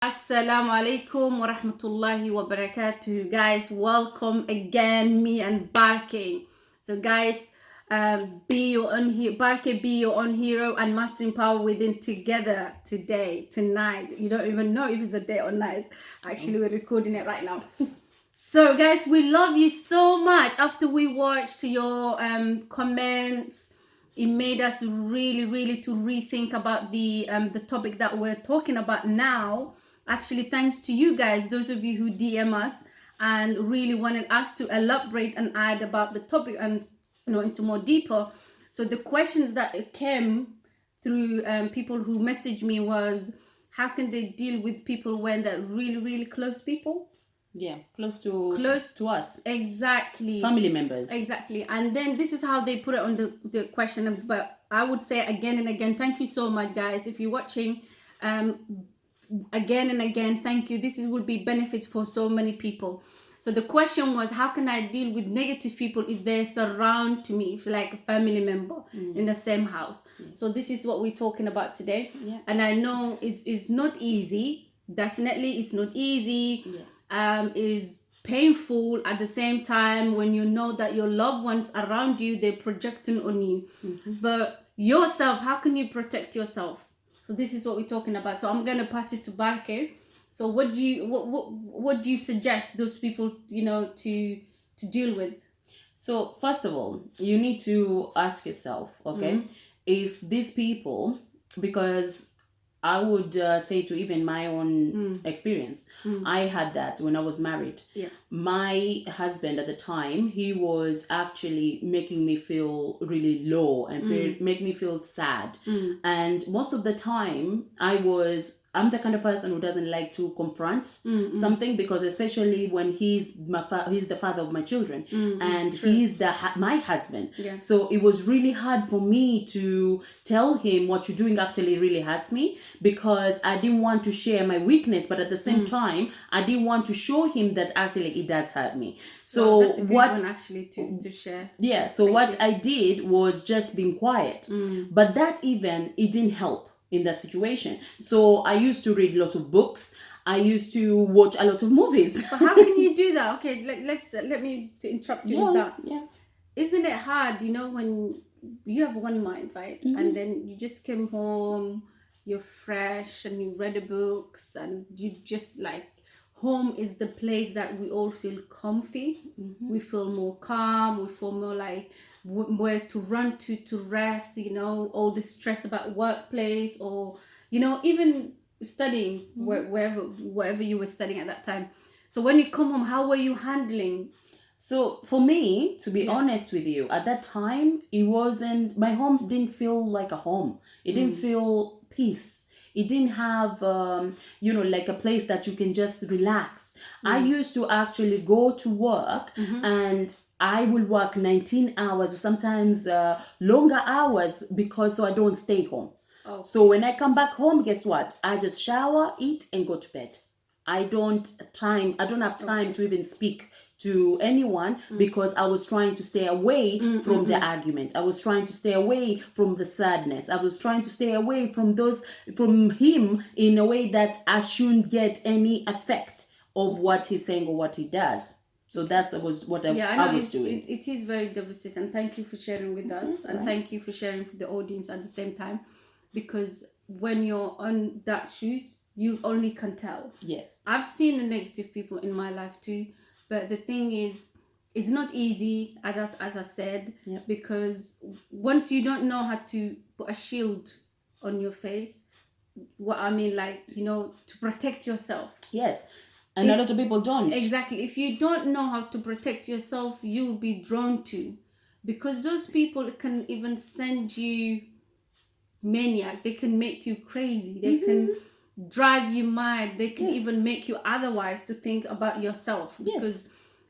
Assalamu alaikum wa rahmatullahi wa barakatuh. Guys, welcome again, me and Barke. So guys, be your own Barke, be your own hero and mastering power within together today, tonight. You don't even know if it's a day or night. Actually, we're recording it right now. So guys, we love you so much. After we watched your comments, it made us really to rethink about the topic that we're talking about now. Actually, thanks to you guys, those of you who DM us and really wanted us to elaborate and add about the topic and into more deeper. So the questions that came through people who messaged me was, how can they deal with people when they're really close people? Yeah, close to us. Exactly. Family members. Exactly. And then this is how they put it on the question. But I would say again and again, thank you so much, guys. If you're watching, again and again, thank you. This will be benefits for so many people. So the question was, how can I deal with negative people if they surround me, if like a family member in the same house? Yes. So this is what we're talking about today. Yeah. And I know it's not easy. Definitely it's not easy. Yes. Is painful at the same time when you know that your loved ones around you, they're projecting on you. But yourself, how can you protect yourself? So this is what we're talking about. So I'm gonna pass it to Barke. So what do you suggest those people to deal with? So first of all, you need to ask yourself, okay, if these people, because I would say to even my own experience, I had that when I was married. Yeah. My husband at the time, he was actually making me feel really low and make me feel sad. And most of the time, I'm the kind of person who doesn't like to confront something, because especially when he's the father of my children and he's my husband. Yeah. So it was really hard for me to tell him what you're doing actually really hurts me, because I didn't want to share my weakness, but at the same time, I didn't want to show him that actually it does hurt me. So well, that's a good one actually to share. Yeah. So what I did was just being quiet, but that it didn't help in that situation. So I used to read lots of books. I used to watch a lot of movies. But how can you do that? Okay, let me interrupt you with that. Yeah. Isn't it hard, when you have one mind, right? And then you just came home, you're fresh and you read the books and you just home is the place that we all feel comfy. We feel more calm. We feel more like where to run to rest, all the stress about workplace or, even studying wherever you were studying at that time. So when you come home, how were you handling? So for me, to be honest with you, at that time, my home didn't feel like a home. It didn't feel peace. It didn't have, like a place that you can just relax. I used to actually go to work and I will work 19 hours or sometimes longer hours so I don't stay home. Oh. So when I come back home, guess what? I just shower, eat, and go to bed. I don't have time to even speak to anyone because I was trying to stay away from the argument. I was trying to stay away from the sadness. I was trying to stay away from him in a way that I shouldn't get any effect of what he's saying or what he does. So that was what I was doing. It is very devastating. And thank you for sharing with us. And thank you for sharing for the audience at the same time. Because when you're on that shoes, you only can tell. Yes. I've seen the negative people in my life too. But the thing is, it's not easy, as I said, because once you don't know how to put a shield on your face, to protect yourself. Yes. And a lot of people don't. Exactly. If you don't know how to protect yourself, you'll be drawn to. Because those people can even send you maniac. They can make you crazy. They can drive you mad. They can even make you otherwise to think about yourself, because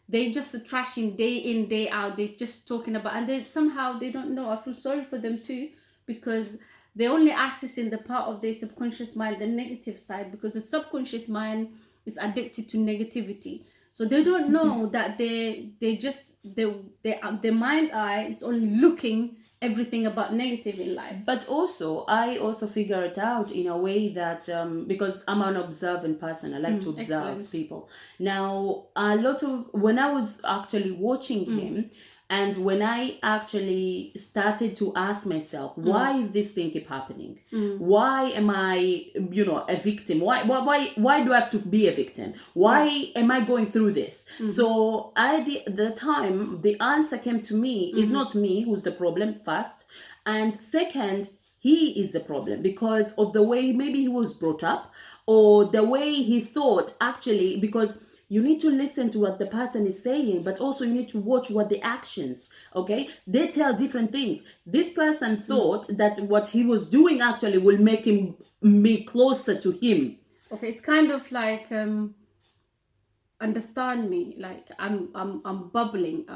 they just trashing day in, day out. They're just talking about, and they don't know. I feel sorry for them too, because they're only accessing the part of their subconscious mind, the negative side, because the subconscious mind is addicted to negativity. So they don't know that their mind eye is only looking everything about negative in life. But also, I also figure it out in a way that because I'm an observant person, I like to observe excellent. people. Now, a lot of when I was actually watching him, and when I actually started to ask myself, why is this thing keep happening? Why am I, a victim? Why do I have to be a victim? Why am I going through this? So the time the answer came to me is not me who's the problem first, and second, he is the problem because of the way maybe he was brought up or the way he thought actually, because you need to listen to what the person is saying, but also you need to watch what the actions, okay? They tell different things. This person thought that what he was doing actually will make me closer to him. Okay, it's kind of like understand me, like I'm bubbling,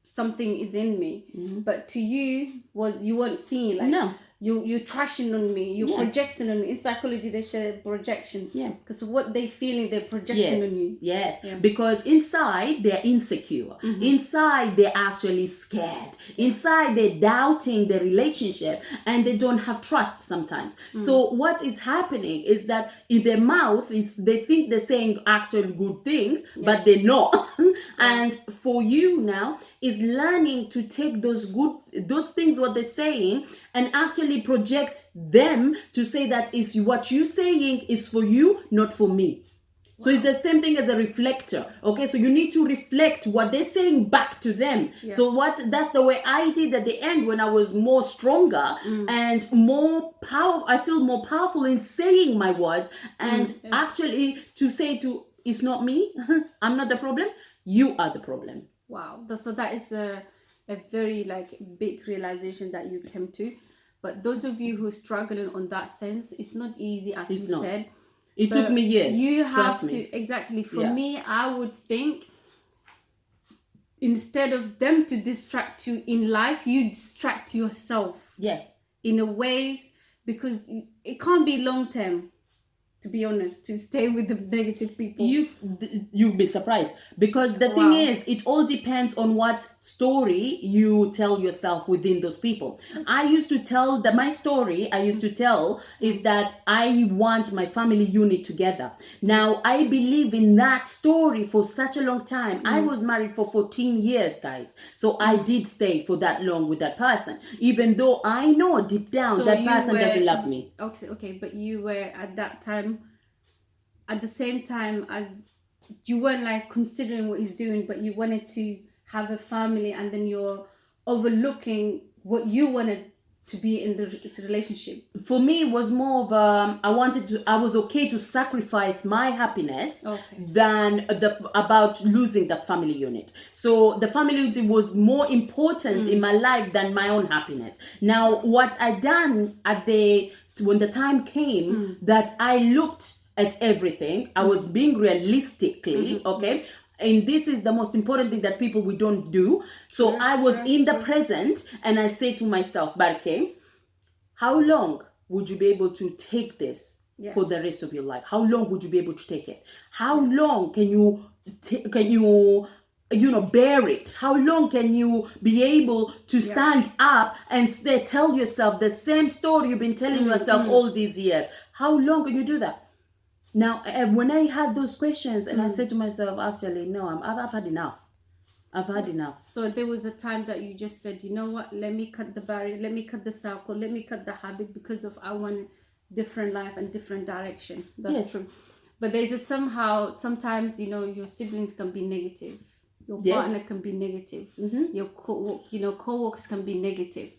something is in me, but to you you weren't seeing, like No. you're trashing on me, you're Yeah. projecting on me. In psychology they say projection, Yeah. because what they feeling they're projecting on you. Yes, because inside they're insecure. Inside they're actually scared. Inside they're doubting the relationship and they don't have trust sometimes. So what is happening is that in their mouth they think they're saying actually good things, but they're not. And for you now is learning to take those things what they're saying and actually project them to say that is what you're saying is for you, not for me. So it's the same thing as a reflector. Okay, so you need to reflect what they're saying back to them. So that's the way I did at the end when I was more stronger and more powerful. I feel more powerful in saying my words and actually to say it's not me. I'm not the problem. You are the problem. Wow. So that is a very like big realization that you came to. But those of you who are struggling on that sense, it's not easy, as It's you not. said. It took me years. You have Trust to me. exactly. For Yeah. me, I would think instead of them to distract you in life, you distract yourself Yes. in a ways, because it can't be long term. To be honest, to stay with the negative people. You'd be surprised because the thing is, it all depends on what story you tell yourself within those people. I used to tell that my story I used to tell is that I want my family unit together. Now I believe in that story for such a long time. I was married for 14 years, guys. So I did stay for that long with that person, even though I know deep down So that you person were- doesn't love me. Okay, but you were at that time, at the same time as you weren't like considering what he's doing, but you wanted to have a family, and then you're overlooking what you wanted to be in the relationship. For me, it was more of I was okay to sacrifice my happiness than about losing the family unit. So the family unit was more important in my life than my own happiness. Now, what I done when the time came that I looked at everything, I was being realistically, okay? And this is the most important thing that we don't do. So I was in the present and I say to myself, Barke, how long would you be able to take this for the rest of your life? How long would you be able to take it? How long can you bear it? How long can you be able to stand up and tell yourself the same story you've been telling yourself all these years? How long can you do that? Now, when I had those questions and I said to myself, actually, no, I've had enough. I've had enough. So there was a time that you just said, you know what, let me cut the barrier, let me cut the circle, let me cut the habit, because of I want different life and different direction. That's true. But there's sometimes, your siblings can be negative. Your partner can be negative. Your co-workers can be negative.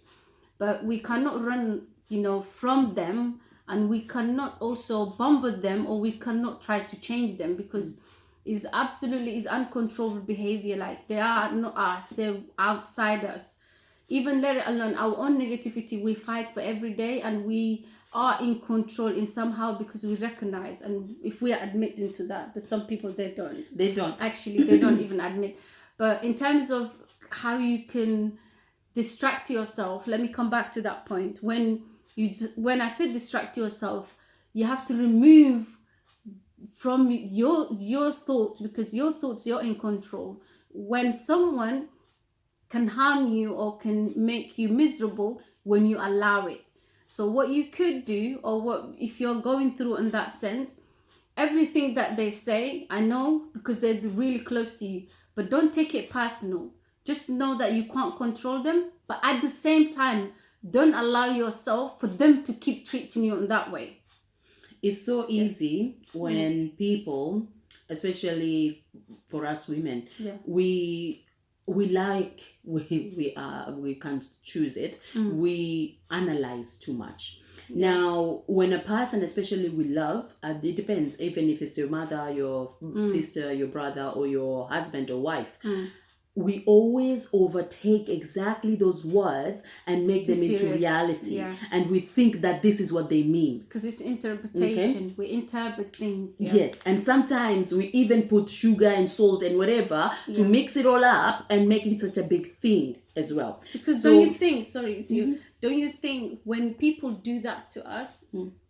But we cannot run, from them, and we cannot also bombard them, or we cannot try to change them, because is uncontrolled behavior. Like, they are not us, they're outside us. Even let alone our own negativity, we fight for every day, and we are in control in somehow, because we recognize, and if we are admitting to that. But some people, they don't actually, they don't even admit. But in terms of how you can distract yourself, let me come back to that point. When I say distract yourself, you have to remove from your thoughts, because your thoughts, you're in control. When someone can harm you or can make you miserable when you allow it. So what you could do, or what if you're going through in that sense, everything that they say, I know because they're really close to you, but don't take it personal. Just know that you can't control them, but at the same time, don't allow yourself for them to keep treating you in that way. It's so easy when people, especially for us women, we can't choose it. We analyze too much. Now, when a person, especially we love, it depends, even if it's your mother, your sister, your brother, or your husband or wife, we always overtake exactly those words and make them into reality. And we think that this is what they mean. Because it's interpretation. Okay? We interpret things. Yes. And sometimes we even put sugar and salt and whatever to mix it all up and make it such a big thing as well. Because don't you think, don't you think when people do that to us,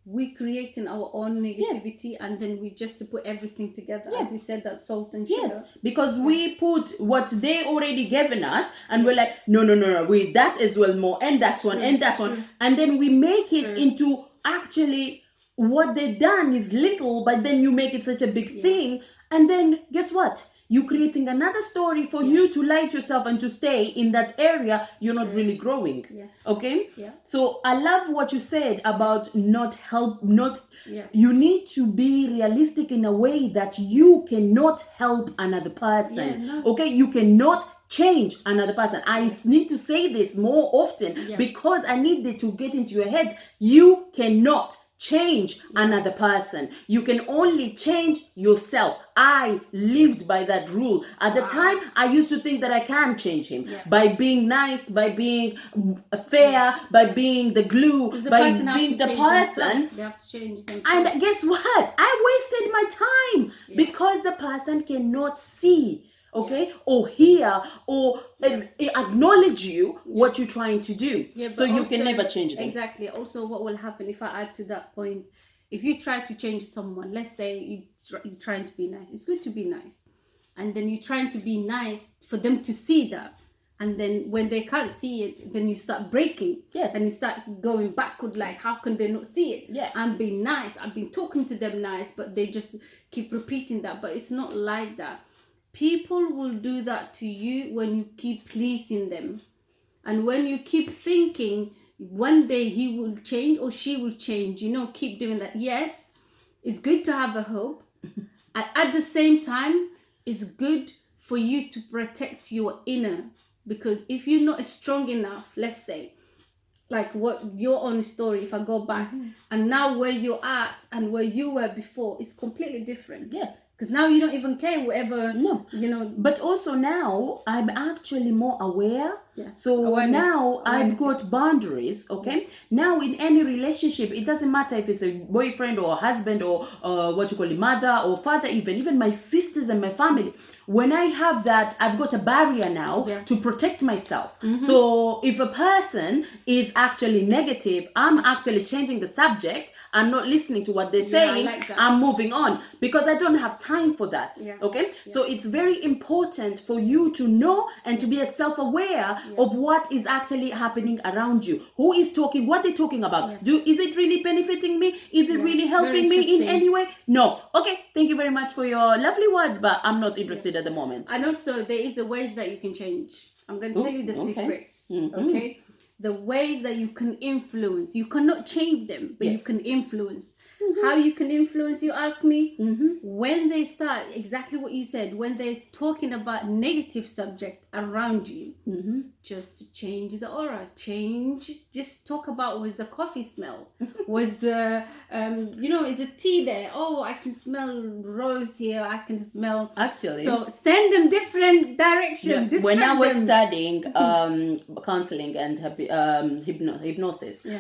we creating our own negativity, and then we just put everything together, as we said, that salt and sugar. Yes, because we put what they already given us, and we're like, no, we that as well more, and that one, and that one, and then we make it into actually what they done is little, but then you make it such a big thing, and then guess what? You're creating another story for you to lie to yourself and to stay in that area. You're not really growing. Okay? So I love what you said about you need to be realistic in a way that you cannot help another person. Okay? You cannot change another person. I need to say this more often because I need it to get into your head. You cannot change another person. You can only change yourself. I lived by that rule. At the time, I used to think that I can change him by being nice, by being fair, by being the glue, by being the person. They have to change themselves. And guess what? I wasted my time because the person cannot see. Okay, or hear or acknowledge you what you're trying to do. So you also, can never change them. Exactly. Also, what will happen if I add to that point? If you try to change someone, let's say you're trying to be nice. It's good to be nice, and then you're trying to be nice for them to see that. And then when they can't see it, then you start breaking. And you start going backward, like, how can they not see it? I'm being nice. I've been talking to them nice, but they just keep repeating that. But it's not like that. People will do that to you when you keep pleasing them. And when you keep thinking one day he will change or she will change, keep doing that. Yes, it's good to have a hope. And at the same time, it's good for you to protect your inner. Because if you're not strong enough, let's say, like what your own story, if I go back, and now where you're at and where you were before is completely different. Because now you don't even care whatever. But also now I'm actually more aware. So now I've got boundaries. Okay. Now in any relationship, it doesn't matter if it's a boyfriend or a husband or mother or father, even my sisters and my family. When I have that, I've got a barrier now to protect myself. So if a person is actually negative, I'm actually changing the subject. I'm not listening to what they're saying. I'm moving on because I don't have time for that. Okay? So it's very important for you to know and to be self-aware of what is actually happening around you. Who is talking? What they're talking about? Is it really benefiting me? Is it really helping me in any way? No. Okay. Thank you very much for your lovely words, but I'm not interested at the moment. And also, there is a ways that you can change. I'm going to tell you the secrets. Okay? The ways that you can influence. You cannot change them, but you can influence. How you can influence, you ask me? When they start, exactly what you said, when they're talking about negative subject around you, just change the aura. Just talk about, was the coffee smell? Was the, is the tea there? Oh, I can smell rose here. I can smell. Actually. So send them different directions. When I was studying counseling and hypnosis, there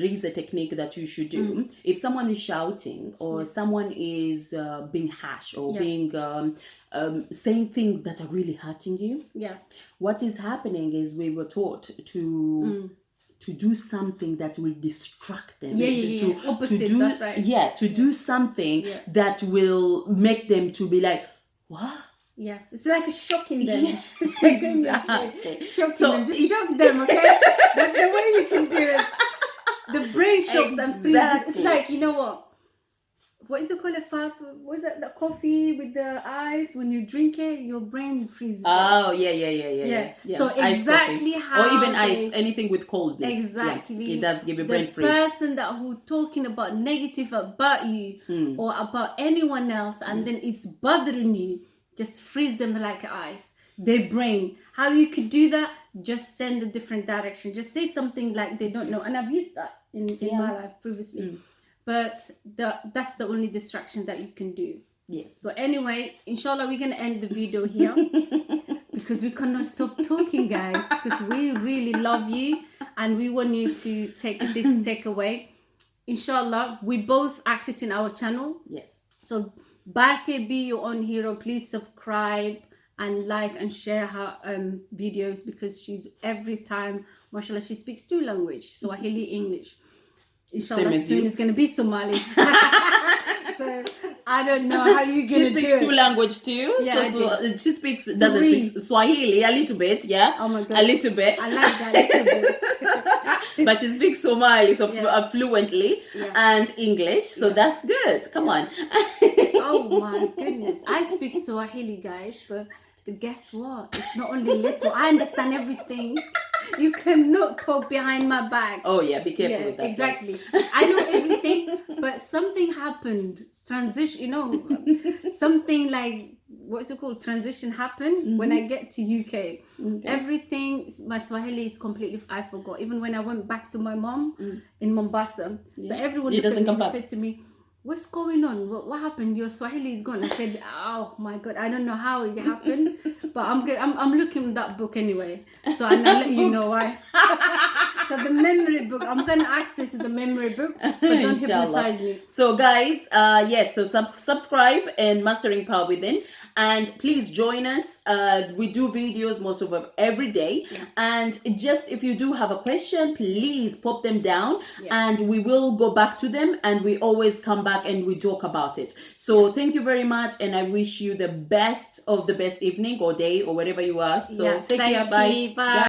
is a technique that you should do. If someone is shouting or someone is being harsh or being saying things that are really hurting you, what is happening is we were taught to do something that will distract them. Opposite, that's right. To do something that will make them to be like, what? Yeah, it's like shocking them. Yeah, Exactly. Shocking So them. Just shock them, okay? That's the way you can do it. The brain shocks and freezes. It's Exactly. like, you know what? What is it called? What is that? The coffee with the ice. When you drink it, your brain freezes. Oh, yeah. So Iced exactly coffee. how Or even they- ice, anything with coldness. Exactly. Yeah, it does give you the brain freeze. person that who talking about negative about you or about anyone else, and then it's bothering you, just freeze them like ice. Their brain. How you could do that? Just send a different direction. Just say something like they don't know. And I've used that in my life previously. But that's the only distraction that you can do. Yes. So anyway, inshallah, we're gonna end the video here because we cannot stop talking, guys. Because we really love you and we want you to take this takeaway. Inshallah, we both accessing our channel. Yes. So Barke, be your own hero. Please subscribe and like and share her videos, because she's every time, mashallah, she speaks two languages, Swahili, English. Inshallah, Same as soon you. it's gonna be Somali. So I don't know how you're gonna She speaks do two it. languages too. Yeah, I She doesn't Three. speak Swahili a little bit, yeah. Oh my God. A little bit. I like that little bit. But she speaks Somali Yeah. fluently Yeah. and English, so that's good. Come on. Oh my goodness. I speak Swahili, guys, but guess what? It's not only little. I understand everything. You cannot talk behind my back. Oh yeah, be careful Yeah, with that. exactly. I know everything, but something happened. Transition, something like, what's it called? Transition happened when I get to UK. Everything, my Swahili is completely, I forgot. Even when I went back to my mom in Mombasa. So everyone It doesn't come back. said to me, what's going on? What happened? Your Swahili is gone. I said, oh my God, I don't know how it happened, but I'm looking at that book anyway. So I'll let you know why. So the memory book, I'm going to access the memory book, but don't Inshallah. hypnotize me. So guys, yes, so subscribe and Mastering Power Within, and please join us. We do videos most of them every day, and just if you do have a question, please pop them down and we will go back to them, and we always come back and we talk about it. So thank you very much, and I wish you the best of the best evening or day or wherever you are. So take care. Thank you. Bye. Bye.